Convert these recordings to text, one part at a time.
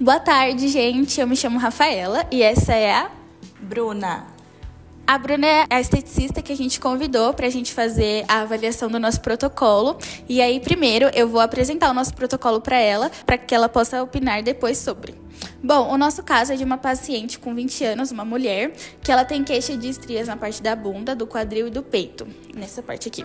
Boa tarde, gente. Eu me chamo Rafaela e essa é a Bruna. A Bruna é a esteticista que a gente convidou para a gente fazer a avaliação do nosso protocolo. E aí, primeiro, eu vou apresentar o nosso protocolo para ela, para que ela possa opinar depois sobre. Bom, o nosso caso é de uma paciente com 20 anos, uma mulher, que ela tem queixa de estrias na parte da bunda, do quadril e do peito, nessa parte aqui.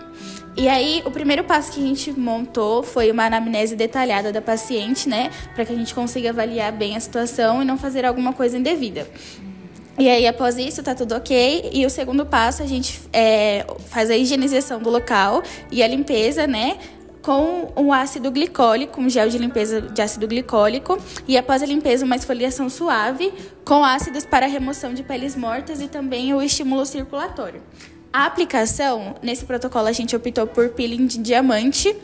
E aí, o primeiro passo que a gente montou foi uma anamnese detalhada da paciente, né, para que a gente consiga avaliar bem a situação e não fazer alguma coisa indevida. E aí, após isso, tá tudo ok. E o segundo passo, a gente faz a higienização do local e a limpeza, né? Com um ácido glicólico, um gel de limpeza de ácido glicólico. E após a limpeza, uma esfoliação suave com ácidos para remoção de peles mortas e também o estímulo circulatório. A aplicação, nesse protocolo, a gente optou por peeling de diamante,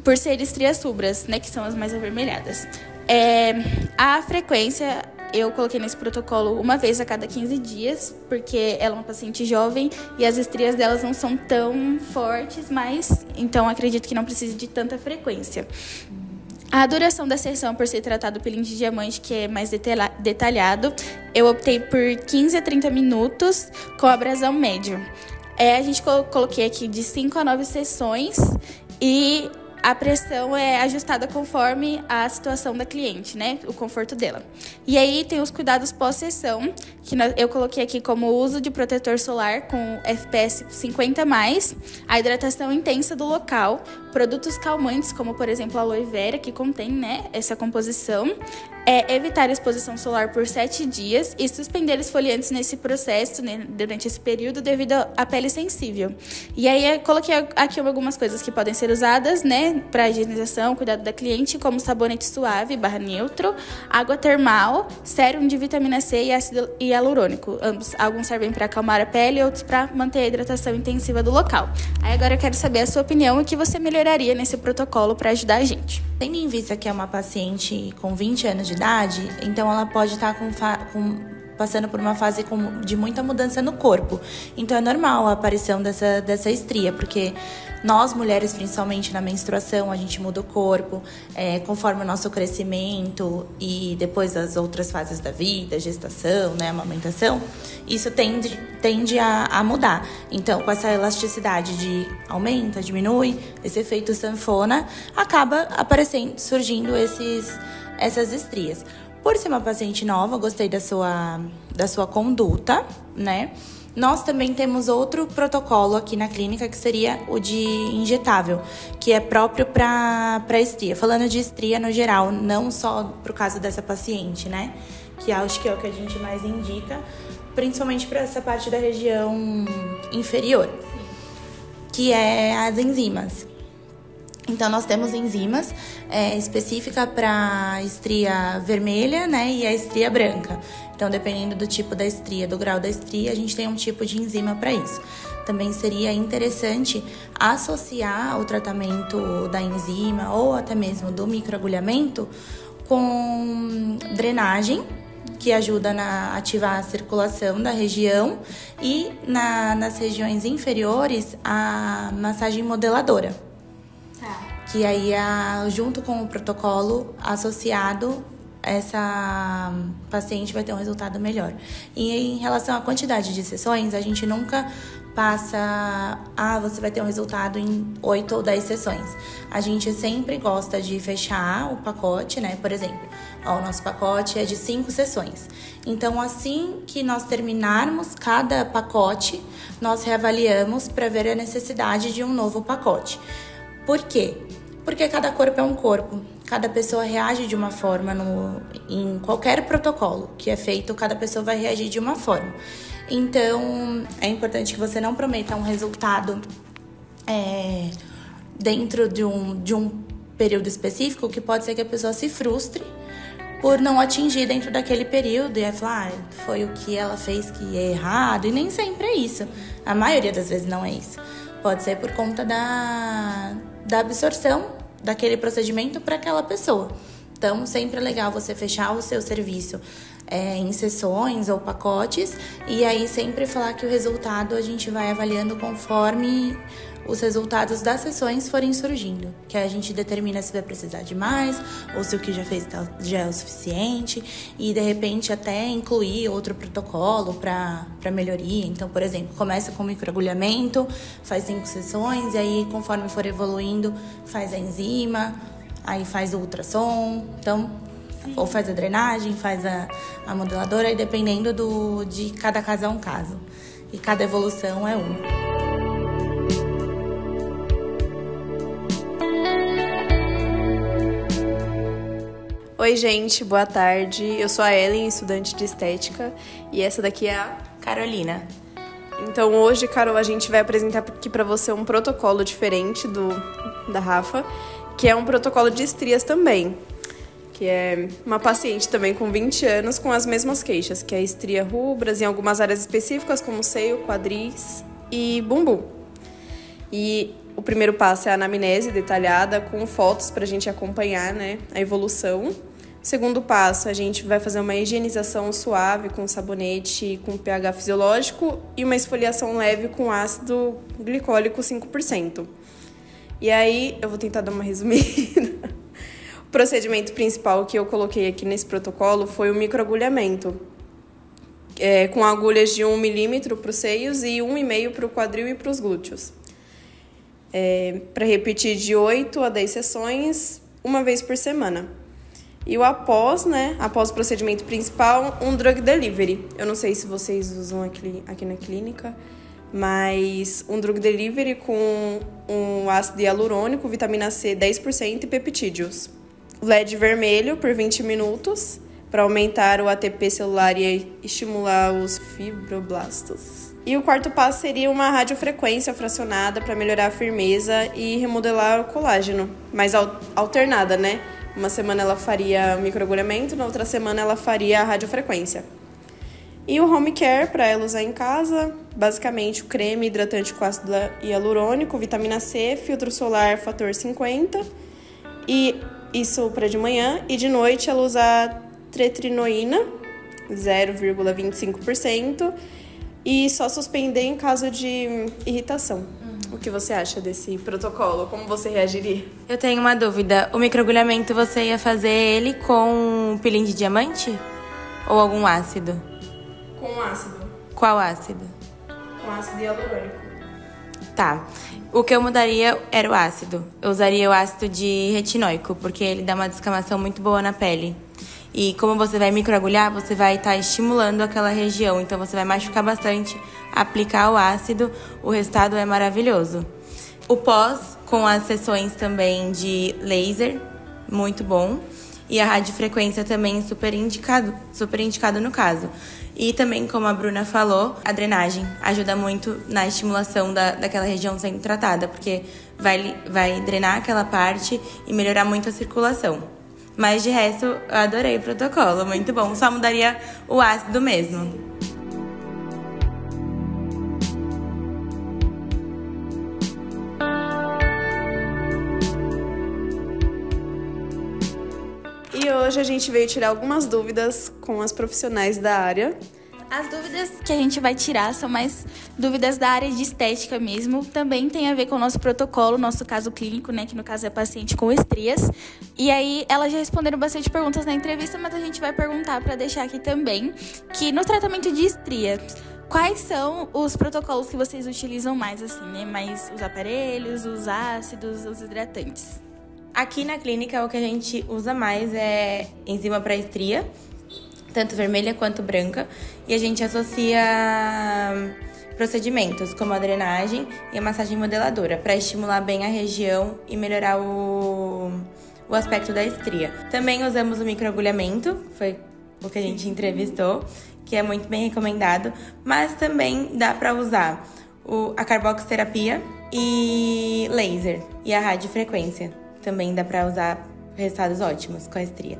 por ser estrias rubras, né? Que são as mais avermelhadas. A frequência... Eu coloquei nesse protocolo uma vez a cada 15 dias, porque ela é uma paciente jovem e as estrias delas não são tão fortes, mas então acredito que não precise de tanta frequência. A duração da sessão, por ser tratado peeling de diamante, que é mais detalhado, eu optei por 15 a 30 minutos com abrasão médio. A gente coloquei aqui de 5 a 9 sessões e... a pressão é ajustada conforme a situação da cliente, né? O conforto dela. E aí tem os cuidados pós-sessão, que eu coloquei aqui como o uso de protetor solar com FPS 50+, a hidratação intensa do local, produtos calmantes, como por exemplo a aloe vera, que contém, né, essa composição, evitar a exposição solar por 7 dias e suspender esfoliantes nesse processo, né, durante esse período, devido à pele sensível. E aí eu coloquei aqui algumas coisas que podem ser usadas, né, para higienização, cuidado da cliente, como sabonete suave, /neutro, água termal, sérum de vitamina C e ácido hialurônico. Alguns servem para acalmar a pele, outros para manter a hidratação intensiva do local. Aí agora eu quero saber a sua opinião e o que você melhoraria nesse protocolo para ajudar a gente. Tendo em vista que é uma paciente com 20 anos de idade, então ela pode estar passando por uma fase de muita mudança no corpo. Então é normal a aparição dessa estria, porque nós mulheres, principalmente na menstruação, a gente muda o corpo, conforme o nosso crescimento e depois as outras fases da vida, gestação, né, amamentação, isso tende a mudar. Então, com essa elasticidade de aumenta, diminui, esse efeito sanfona, acaba surgindo essas estrias. Por ser uma paciente nova, gostei da sua conduta, né? Nós também temos outro protocolo aqui na clínica, que seria o de injetável, que é próprio para estria. Falando de estria no geral, não só pro caso dessa paciente, né? Que acho que é o que a gente mais indica, principalmente para essa parte da região inferior, que é as enzimas. Então, nós temos enzimas específicas para estria vermelha, né, e a estria branca. Então, dependendo do tipo da estria, do grau da estria, a gente tem um tipo de enzima para isso. Também seria interessante associar o tratamento da enzima ou até mesmo do microagulhamento com drenagem, que ajuda a ativar a circulação da região, e nas regiões inferiores, a massagem modeladora. Que aí, junto com o protocolo associado, essa paciente vai ter um resultado melhor. E em relação à quantidade de sessões, a gente nunca passa, você vai ter um resultado em 8 ou 10 sessões. A gente sempre gosta de fechar o pacote, né? Por exemplo, o nosso pacote é de 5 sessões. Então, assim que nós terminarmos cada pacote, nós reavaliamos para ver a necessidade de um novo pacote. Por quê? Porque cada corpo é um corpo. Cada pessoa reage de uma forma em qualquer protocolo que é feito, cada pessoa vai reagir de uma forma. Então, é importante que você não prometa um resultado dentro de um período específico, que pode ser que a pessoa se frustre por não atingir dentro daquele período e aí falar, foi o que ela fez que é errado, e nem sempre é isso. A maioria das vezes não é isso. Pode ser por conta da absorção daquele procedimento para aquela pessoa. Então, sempre é legal você fechar o seu serviço em sessões ou pacotes, e aí sempre falar que o resultado a gente vai avaliando conforme os resultados das sessões forem surgindo, que a gente determina se vai precisar de mais ou se o que já fez já é o suficiente e, de repente, até incluir outro protocolo para melhoria. Então, por exemplo, começa com microagulhamento, faz 5 sessões e aí, conforme for evoluindo, faz a enzima, aí faz o ultrassom, então, ou faz a drenagem, faz a moduladora, e dependendo de cada caso é um caso. E cada evolução é um. Oi, gente, boa tarde. Eu sou a Ellen, estudante de estética, e essa daqui é a Carolina. Então, hoje, Carol, a gente vai apresentar aqui pra você um protocolo diferente da Rafa, que é um protocolo de estrias também, que é uma paciente também com 20 anos com as mesmas queixas, que é estria rubras em algumas áreas específicas, como seio, quadris e bumbum. E o primeiro passo é a anamnese detalhada, com fotos para a gente acompanhar, né, a evolução. O segundo passo, a gente vai fazer uma higienização suave com sabonete com pH fisiológico e uma esfoliação leve com ácido glicólico 5%. E aí, eu vou tentar dar uma resumida. O procedimento principal que eu coloquei aqui nesse protocolo foi o microagulhamento, com agulhas de 1 milímetro para os seios e 1,5 para o quadril e para os glúteos. Para repetir de 8 a 10 sessões, uma vez por semana. E o após o procedimento principal, um drug delivery. Eu não sei se vocês usam aqui na clínica, mas um drug delivery com um ácido hialurônico, vitamina C 10% e peptídeos. LED vermelho por 20 minutos para aumentar o ATP celular e estimular os fibroblastos. E o quarto passo seria uma radiofrequência fracionada para melhorar a firmeza e remodelar o colágeno, mas alternada, né? Uma semana ela faria microagulhamento, na outra semana ela faria a radiofrequência. E o home care para ela usar em casa, basicamente o creme hidratante com ácido hialurônico, vitamina C, filtro solar fator 50, e isso para de manhã, e de noite ela usar tretrinoína, 0,25%, e só suspender em caso de irritação. O que você acha desse protocolo? Como você reagiria? Eu tenho uma dúvida. O microagulhamento você ia fazer ele com peeling de diamante? Ou algum ácido? Com ácido. Qual ácido? Com ácido hialurônico. Tá. O que eu mudaria era o ácido. Eu usaria o ácido de retinóico, porque ele dá uma descamação muito boa na pele. E como você vai microagulhar, você vai estar estimulando aquela região. Então você vai machucar bastante, aplicar o ácido, o resultado é maravilhoso. O pós, com as sessões também de laser, muito bom. E a radiofrequência também super indicado no caso. E também, como a Bruna falou, a drenagem ajuda muito na estimulação daquela região sendo tratada, porque vai drenar aquela parte e melhorar muito a circulação. Mas de resto, eu adorei o protocolo, muito bom. Só mudaria o ácido mesmo. E hoje a gente veio tirar algumas dúvidas com as profissionais da área. As dúvidas que a gente vai tirar são mais dúvidas da área de estética mesmo. Também tem a ver com o nosso protocolo, nosso caso clínico, né? Que no caso é paciente com estrias. E aí, elas já responderam bastante perguntas na entrevista, mas a gente vai perguntar para deixar aqui também que no tratamento de estrias, quais são os protocolos que vocês utilizam mais, assim, né? Mais os aparelhos, os ácidos, os hidratantes. Aqui na clínica, o que a gente usa mais é enzima para estria, tanto vermelha quanto branca, e a gente associa procedimentos como a drenagem e a massagem modeladora para estimular bem a região e melhorar o aspecto da estria. Também usamos o microagulhamento, foi o que a gente entrevistou, que é muito bem recomendado, mas também dá para usar a carboxiterapia e laser e a radiofrequência. Também dá para usar resultados ótimos com a estria.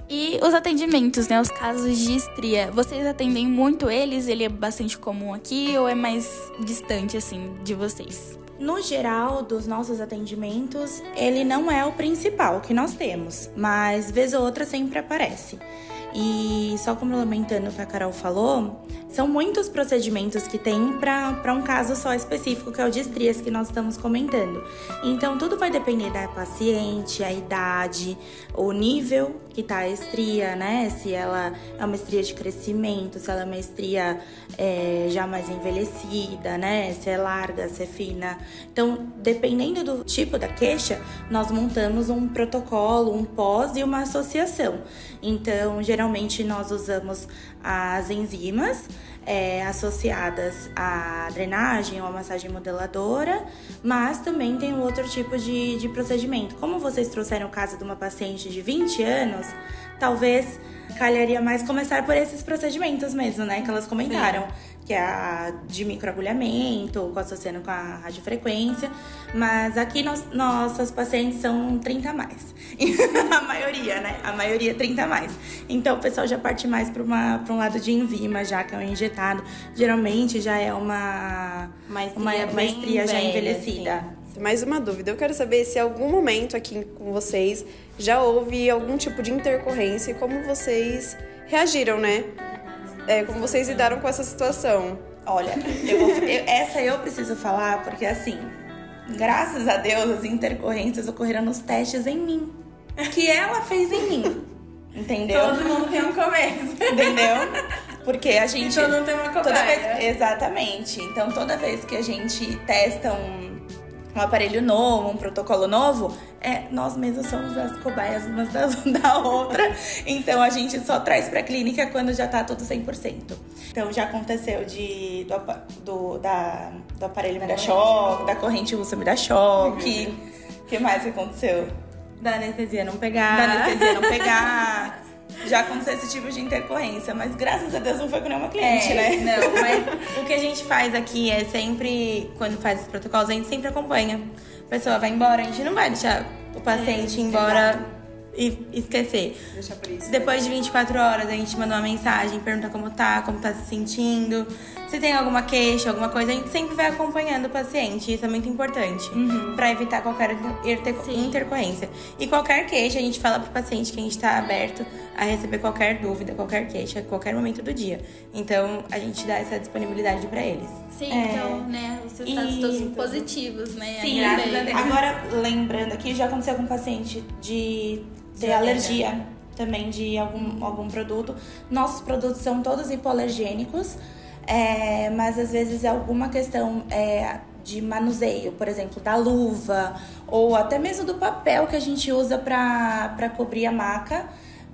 E os atendimentos, né? Os casos de estria, vocês atendem muito eles? Ele é bastante comum aqui ou é mais distante, assim, de vocês? No geral, dos nossos atendimentos, ele não é o principal que nós temos, mas vez ou outra sempre aparece. E só complementando o que a Carol falou, São muitos procedimentos que tem para um caso só específico, que é o de estrias que nós estamos comentando. Então, tudo vai depender da paciente, a idade, o nível que tá a estria, né? Se ela é uma estria de crescimento, se ela é uma estria já mais envelhecida, né? Se é larga, se é fina. Então, dependendo do tipo da queixa, nós montamos um protocolo, um pós e uma associação. Então, geralmente, nós usamos as enzimas associadas à drenagem ou à massagem modeladora, mas também tem um outro tipo de procedimento. Como vocês trouxeram o caso de uma paciente de 20 anos, talvez calharia mais começar por esses procedimentos mesmo, né? Que elas comentaram. Sim. Que é a de microagulhamento, associando com a radiofrequência. Mas aqui nossas pacientes são 30 a mais. A maioria, né? A maioria 30 a mais. Então o pessoal já parte mais para um lado de enzima, já que é um injetado. Geralmente já é uma estria já envelhecida. Assim. Mais uma dúvida. Eu quero saber se em algum momento aqui com vocês já houve algum tipo de intercorrência e como vocês reagiram, né? Como vocês lidaram com essa situação? Olha, essa eu preciso falar porque, assim, graças a Deus, as intercorrências ocorreram nos testes em mim. Que ela fez em mim. Entendeu? Todo mundo tem um começo. Entendeu? Porque a gente... E todo mundo tem uma cobaia. Exatamente. Então, toda vez que a gente testa um aparelho novo, um protocolo novo, nós mesmos somos as cobaias umas da outra. Então, a gente só traz pra clínica quando já tá tudo 100%. Então, já aconteceu do aparelho me dar choque, da corrente russa me dar choque. O que mais aconteceu? Da anestesia não pegar. Já aconteceu esse tipo de intercorrência, mas graças a Deus não foi com nenhuma cliente, né? Não, mas o que a gente faz aqui é sempre, quando faz os protocolos, a gente sempre acompanha. A pessoa vai embora, a gente não vai deixar o paciente ir embora e esquecer. Deixa por isso. Depois de 24 horas, a gente manda uma mensagem, pergunta como tá se sentindo. Se tem alguma queixa, alguma coisa, a gente sempre vai acompanhando o paciente. Isso é muito importante, pra evitar qualquer intercorrência. E qualquer queixa, a gente fala pro paciente que a gente tá aberto a receber qualquer dúvida, qualquer queixa, a qualquer momento do dia. Então, a gente dá essa disponibilidade pra eles. Sim, então, né, os resultados todos positivos, né? Sim, graças a Deus. Agora, lembrando aqui, já aconteceu com um paciente de ter alergia também de algum produto. Nossos produtos são todos hipoalergênicos, mas às vezes é alguma questão de manuseio, por exemplo, da luva, ou até mesmo do papel que a gente usa pra cobrir a maca.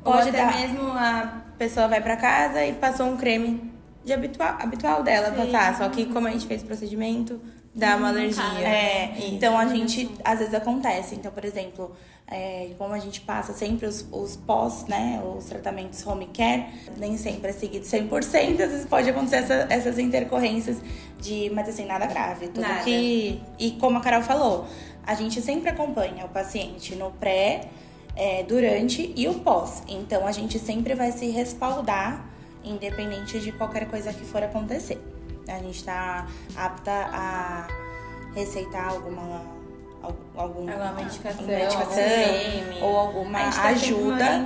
Pode até mesmo a pessoa vai pra casa e passou um creme de habitual dela passar, só que como a gente fez o procedimento, dá uma alergia. Então a gente, às vezes acontece. Então, por exemplo, como a gente passa sempre os pós, né, os tratamentos home care, nem sempre é seguido 100%, às vezes pode acontecer essas intercorrências mas assim, nada grave. Tudo nada. E como a Carol falou, a gente sempre acompanha o paciente no pré, durante e o pós. Então a gente sempre vai se respaldar, independente de qualquer coisa que for acontecer. A gente está apta a receitar alguma medicação ou alguma ajuda.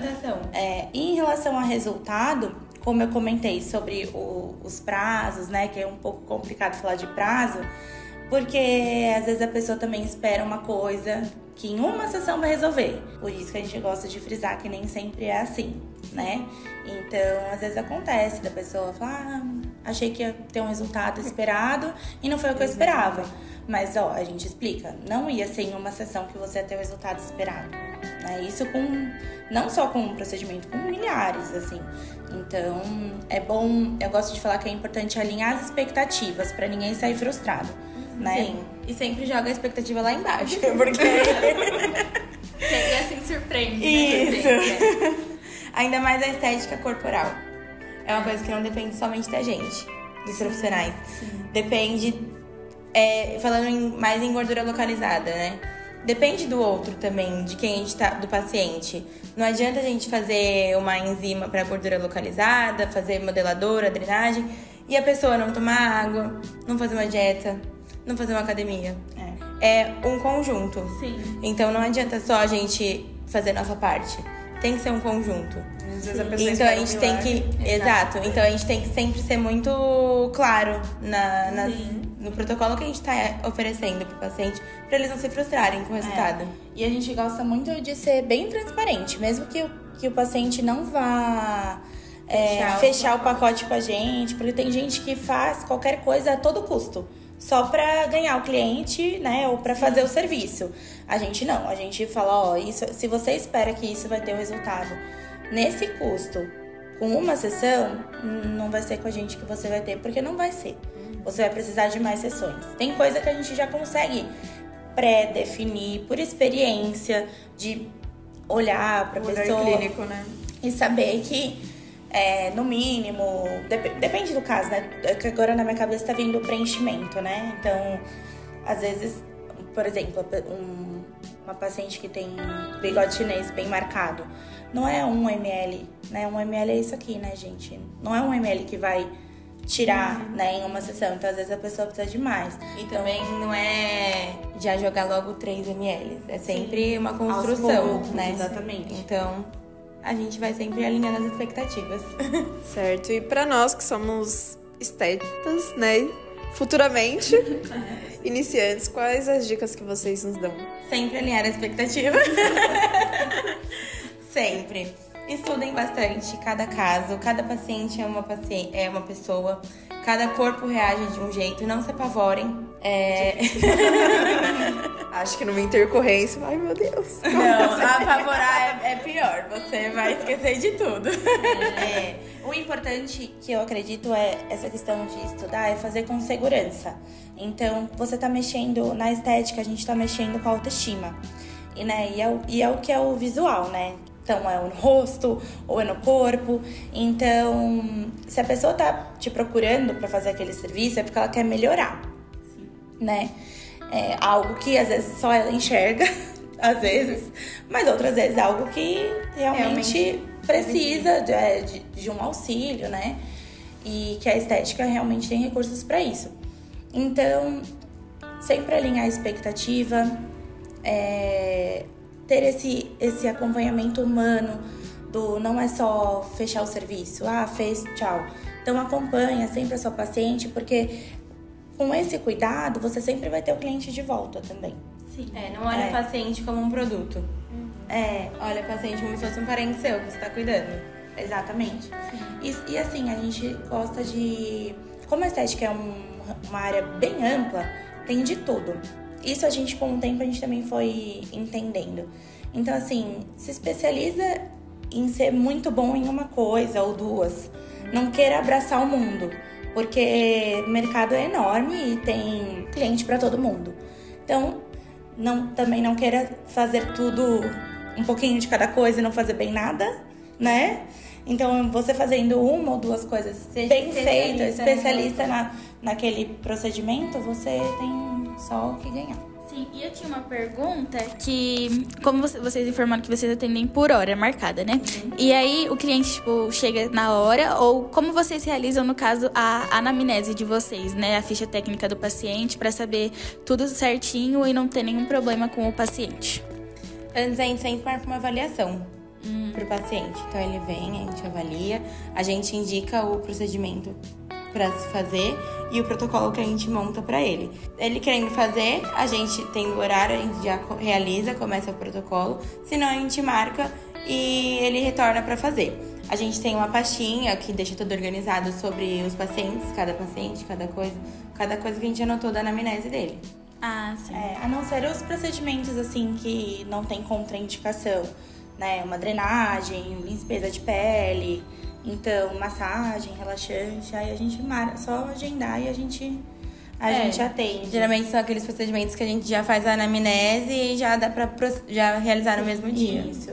E em relação ao resultado, como eu comentei sobre os prazos, né, que é um pouco complicado falar de prazo, porque às vezes a pessoa também espera uma coisa que em uma sessão vai resolver. Por isso que a gente gosta de frisar que nem sempre é assim, né? Então, às vezes acontece da pessoa falar, achei que ia ter um resultado esperado e não foi o que eu esperava. Mas, a gente explica, não ia ser em uma sessão que você ia ter o resultado esperado. Né? Isso não só com um procedimento, com milhares, assim. Então, é bom, eu gosto de falar que é importante alinhar as expectativas para ninguém sair frustrado. Né? Sim, e sempre joga a expectativa lá embaixo, porque... E assim surpreende, né? Isso! Ainda mais a estética corporal. É uma coisa que não depende somente da gente, dos profissionais. Sim. Depende, falando mais em gordura localizada, né? Depende do outro também, de quem a gente tá, do paciente. Não adianta a gente fazer uma enzima para gordura localizada, fazer modeladora, drenagem, e a pessoa não tomar água, não fazer uma dieta, não fazer uma academia. É um conjunto. Sim. Então não adianta só a gente fazer nossa parte. tem que ser um conjunto. Às vezes a pessoa Então a espera um gente tem que. milagre. Exato. Então a gente tem que sempre ser muito claro no protocolo que a gente tá oferecendo pro paciente, pra eles não se frustrarem com o resultado. E a gente gosta muito de ser bem transparente, mesmo que o paciente não vá fechar o pacote com a gente, porque tem gente que faz qualquer coisa a todo custo, só pra ganhar o cliente, né, ou pra fazer o serviço. A gente não, a gente fala, ó, isso, se você espera que isso vai ter o resultado nesse custo, com uma sessão, não vai ser com a gente que você vai ter, porque não vai ser. Você vai precisar de mais sessões. Tem coisa que a gente já consegue pré-definir por experiência, de olhar pra pessoa clínico, né? e saber que, no mínimo, depende do caso, né? Que agora na minha cabeça tá vindo o preenchimento, né? Então, às vezes, por exemplo, uma paciente que tem bigode chinês bem marcado, não é 1 ml, né? 1 ml é isso aqui, né, gente? Não é 1 ml que vai tirar, né, em uma sessão. Então, às vezes, a pessoa precisa de mais. E também não é já jogar logo 3 ml. É sempre uma construção, poucos, né? exatamente. Então, a gente vai sempre alinhando as expectativas. Certo. E pra nós que somos estetas, né? Futuramente, iniciantes, quais as dicas que vocês nos dão? Sempre alinhar a expectativa. Sempre. Estudem bastante cada caso, cada paciente é uma pessoa, cada corpo reage de um jeito, não se apavorem. Acho que numa intercorrência, ai meu Deus. Não, apavorar é pior, você vai esquecer de tudo. O importante que eu acredito é essa questão de estudar, é fazer com segurança. Então, você tá mexendo na estética, a gente tá mexendo com a autoestima. E é o que é o visual, né? Então, é no rosto ou é no corpo. Então, se a pessoa tá te procurando pra fazer aquele serviço, é porque ela quer melhorar, né? É algo que às vezes só ela enxerga, às vezes, mas outras vezes é algo que realmente precisa de um auxílio, né? E que a estética realmente tem recursos pra isso. Então, sempre alinhar a expectativa, ter esse acompanhamento humano do não é só fechar o serviço, fez, tchau. Então acompanha sempre a sua paciente, porque com esse cuidado você sempre vai ter o cliente de volta também. Sim. Não olha o paciente como um produto. Olha o paciente como se fosse um parente seu que você tá cuidando. Exatamente. E assim, a gente gosta de... Como a estética é uma área bem ampla, tem de tudo. Isso a gente, com o tempo, a gente também foi entendendo. Então, assim, se especializa em ser muito bom em uma coisa ou duas. Não queira abraçar o mundo, porque o mercado é enorme e tem cliente para todo mundo. Então, também não queira fazer tudo um pouquinho de cada coisa e não fazer bem nada, né? Então, você fazendo uma ou duas coisas bem feitas, especialista naquele procedimento, você tem só o que ganhar. Sim, e eu tinha uma pergunta que, como vocês informaram que vocês atendem por hora marcada, né? E aí o cliente, tipo, chega na hora, ou como vocês realizam, no caso, a anamnese de vocês, né? A ficha técnica do paciente, pra saber tudo certinho e não ter nenhum problema com o paciente. Antes a gente sempre marca uma avaliação pro paciente. Então ele vem, a gente avalia, a gente indica o procedimento pra se fazer e o protocolo que a gente monta pra ele. Ele querendo fazer, a gente tem o horário, a gente já realiza, começa o protocolo, senão a gente marca e ele retorna pra fazer. A gente tem uma pastinha que deixa tudo organizado sobre os pacientes, cada paciente, cada coisa que a gente anotou da anamnese dele. Sim. A não ser os procedimentos, assim, que não tem contraindicação, né? Uma drenagem, limpeza de pele, então, massagem, relaxante, aí a gente marca, só agendar e a gente atende. Geralmente são aqueles procedimentos que a gente já faz a anamnese e já dá pra já realizar no mesmo dia. Isso.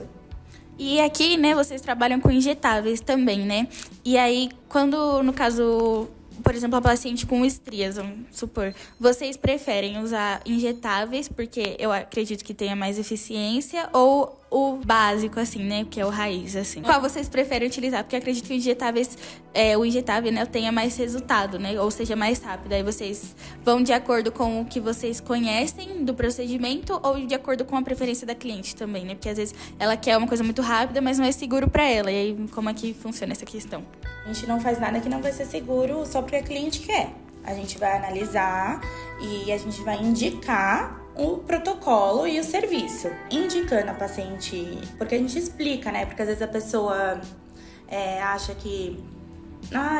E aqui, né, vocês trabalham com injetáveis também, né? E aí, quando, no caso, por exemplo, a paciente com estrias, vamos supor, vocês preferem usar injetáveis porque eu acredito que tenha mais eficiência, ou o básico, assim, né? Que é o raiz, assim. Qual vocês preferem utilizar? Porque eu acredito que o injetável, né, tenha mais resultado, né? Ou seja, mais rápido. Aí vocês vão de acordo com o que vocês conhecem do procedimento ou de acordo com a preferência da cliente também, né? Porque às vezes ela quer uma coisa muito rápida, mas não é seguro pra ela. E aí, como é que funciona essa questão? A gente não faz nada que não vai ser seguro só porque a cliente quer. A gente vai analisar e a gente vai indicar o protocolo e o serviço. Indicando a paciente, porque a gente explica, né? Porque às vezes a pessoa acha que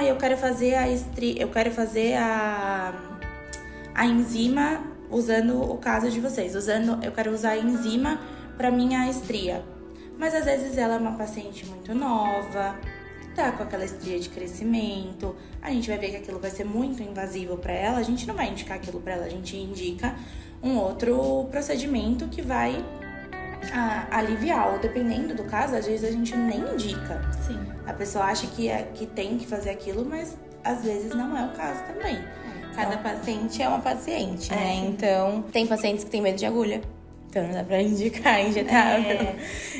eu quero fazer a enzima usando o caso de vocês. Eu quero usar a enzima para minha estria. Mas às vezes ela é uma paciente muito nova, tá com aquela estria de crescimento, a gente vai ver que aquilo vai ser muito invasivo para ela, a gente não vai indicar aquilo para ela, a gente indica um outro procedimento que vai aliviar, ou dependendo do caso, às vezes a gente nem indica. Sim. A pessoa acha que tem que fazer aquilo, mas às vezes não é o caso também. Cada paciente é uma paciente, né? Então, tem pacientes que têm medo de agulha. Então, não dá pra indicar injetável.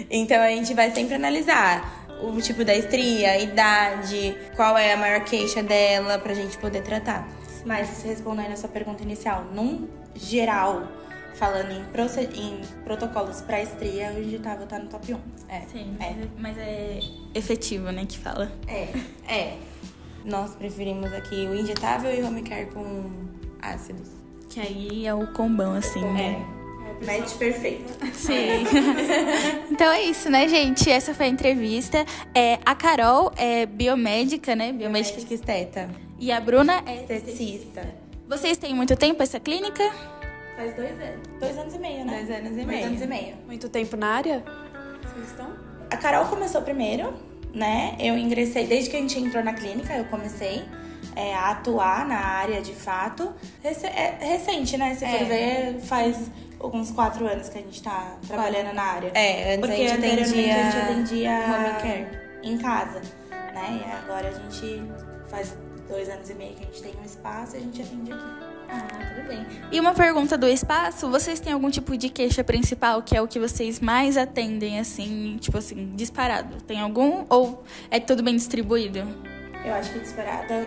Então, a gente vai sempre analisar o tipo da estria, a idade, qual é a maior queixa dela, pra gente poder tratar. Mas, respondendo a sua pergunta inicial, num geral, falando em protocolos pra estria, o injetável tá no top 1. Sim, mas é efetivo, né, que fala. Nós preferimos aqui o injetável e o home care com ácidos. Que aí é o combão, assim, né? Match perfeito. Sim. Então é isso, né, gente? Essa foi a entrevista. A Carol é biomédica, né? Biomédica esteta. E a Bruna é esteticista. Vocês têm muito tempo essa clínica? Faz 2 anos. 2 anos e meio, né? 2 anos e meio. 2 anos e meio. Muito tempo na área? Vocês estão? A Carol começou primeiro, né? Eu ingressei, desde que a gente entrou na clínica, eu comecei a atuar na área de fato. Recente, né? Se for ver, faz uns 4 anos que a gente tá trabalhando na área. Antes porque a gente anteriormente a gente atendia home care em casa, né? E agora a gente faz 2 anos e meio que a gente tem um espaço e a gente atende aqui. Tudo bem. E uma pergunta do espaço, vocês têm algum tipo de queixa principal que é o que vocês mais atendem, assim, tipo assim, disparado? Tem algum ou é tudo bem distribuído? Eu acho que disparada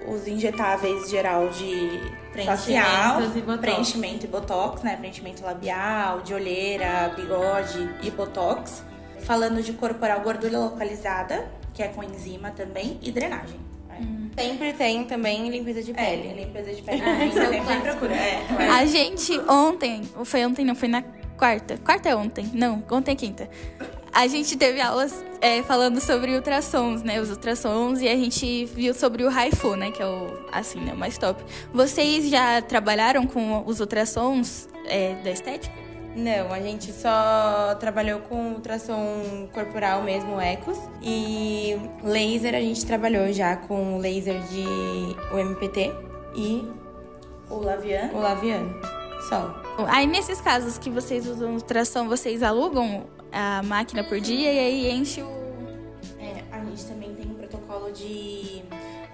os injetáveis geral de facial, preenchimento e botox, né? Preenchimento labial, de olheira, bigode e botox. Falando de corporal, gordura localizada, que é com enzima também, e drenagem. Sempre tem também limpeza de pele. Limpeza de pele. Isso é o clássico. procura. A gente ontem, foi na quarta. Quarta é ontem? Não, ontem é quinta. A gente teve aulas falando sobre ultrassons, né? Os ultrassons, e a gente viu sobre o HIFU, né? Que é o mais top. Vocês já trabalharam com os ultrassons da estética? Não, a gente só trabalhou com ultrassom corporal mesmo, ecos. E laser, a gente trabalhou já com laser de UMPT e o Lavian. Só. Aí, nesses casos que vocês usam ultrassom, vocês alugam a máquina por dia e aí enche o... a gente também tem um protocolo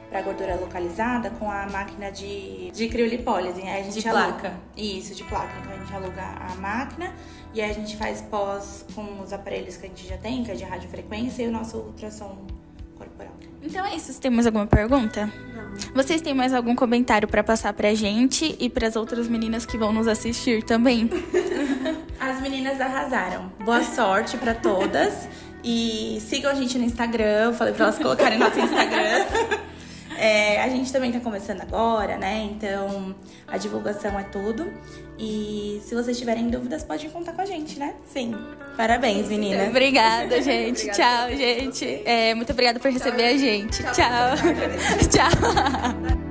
para gordura localizada com a máquina de criolipólise. Aí a gente de aluga. placa. Isso, de placa. Então a gente aluga a máquina e aí a gente faz pós com os aparelhos que a gente já tem, que é de radiofrequência, e o nosso ultrassom corporal. Então é isso. Você tem mais alguma pergunta? Não. Vocês têm mais algum comentário pra passar pra gente e pras outras meninas que vão nos assistir também? As meninas arrasaram. Boa sorte pra todas. E sigam a gente no Instagram. Eu falei pra elas colocarem nosso Instagram. A gente também tá começando agora, né? Então, a divulgação é tudo. E se vocês tiverem dúvidas, podem contar com a gente, né? Sim. Parabéns, meninas. Obrigada, gente. Tchau, gente. Muito obrigada por receber a gente. Tchau. Tchau.